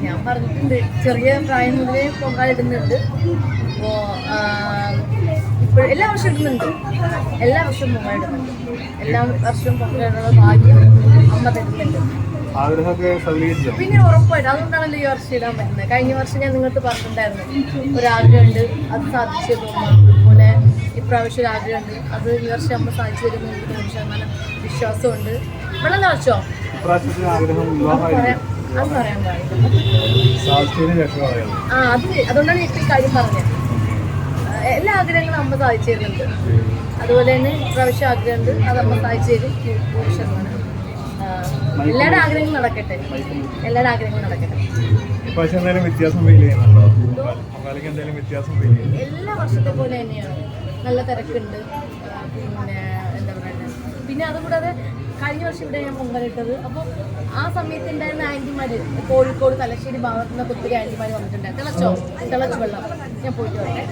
ഞാൻ പറഞ്ഞിട്ടുണ്ട്, ചെറിയ പ്രായം മുതലേ പൊങ്കാലിടുന്നുണ്ട്. അപ്പോൾ ഇപ്പോൾ എല്ലാ വർഷവും ഇടുന്നുണ്ട്, എല്ലാ വർഷവും പൊങ്കാലിടുന്നുണ്ട്. എല്ലാ വർഷവും പൊങ്കാലിടുന്ന ഭാഗ്യം അമ്മ തരുന്നുണ്ട്. പിന്നെ ഉറപ്പായിട്ട് അതുകൊണ്ടാണല്ലോ ഈ വർഷം ഇടാൻ പറ്റുന്നത്. കഴിഞ്ഞ വർഷം ഞാൻ നിങ്ങൾക്ക് പറഞ്ഞിട്ടുണ്ടായിരുന്നു ഒരാഗ്രഹമുണ്ട്, അത് സാധിച്ചു തോന്നുന്നു. അതുപോലെ ഇപ്രാവശ്യം ഒരു ആഗ്രഹമുണ്ട്, അത് ഈ വർഷം അമ്മ സാധിച്ചു തരുന്ന എനിക്ക് 100% വിശ്വാസമുണ്ട്. വെള്ളം നിറച്ചോ? അത് പറയാൻ പാടില്ല. അതുകൊണ്ടാണ് ഇപ്പം ഈ കാര്യം പറഞ്ഞത്. എല്ലാ ആഗ്രഹങ്ങളും അമ്മ സാധിച്ചു തരുന്നുണ്ട്. അതുപോലെ തന്നെ ഇപ്രാവശ്യം ആഗ്രഹമുണ്ട്, അത് അമ്മ സാധിച്ചു തരും 100%. എല്ലാവരുടെ ആഗ്രഹങ്ങളും നടക്കട്ടെ, എല്ലാവരുടെ ആഗ്രഹങ്ങളും നടക്കട്ടെ. എല്ലാ വർഷത്തെ പോലെ തന്നെയാണ്, നല്ല തിരക്കുണ്ട്. പിന്നെ എന്താ പറയുക, പിന്നെ അതുകൂടാതെ കഴിഞ്ഞ വർഷം ഇവിടെ ഞാൻ പൊങ്കലിട്ടത്. അപ്പോൾ ആ സമയത്ത് ഉണ്ടായിരുന്ന ആൻറ്റിമാർ കോഴിക്കോട് തലശ്ശേരി ഭാഗത്തു നിന്നൊക്കെ ഒത്തിരി ആൻറ്റിമാർ വന്നിട്ടുണ്ടായിരുന്നു. തിളച്ചു വെള്ളം, ഞാൻ പോയിട്ട് വരട്ടെ.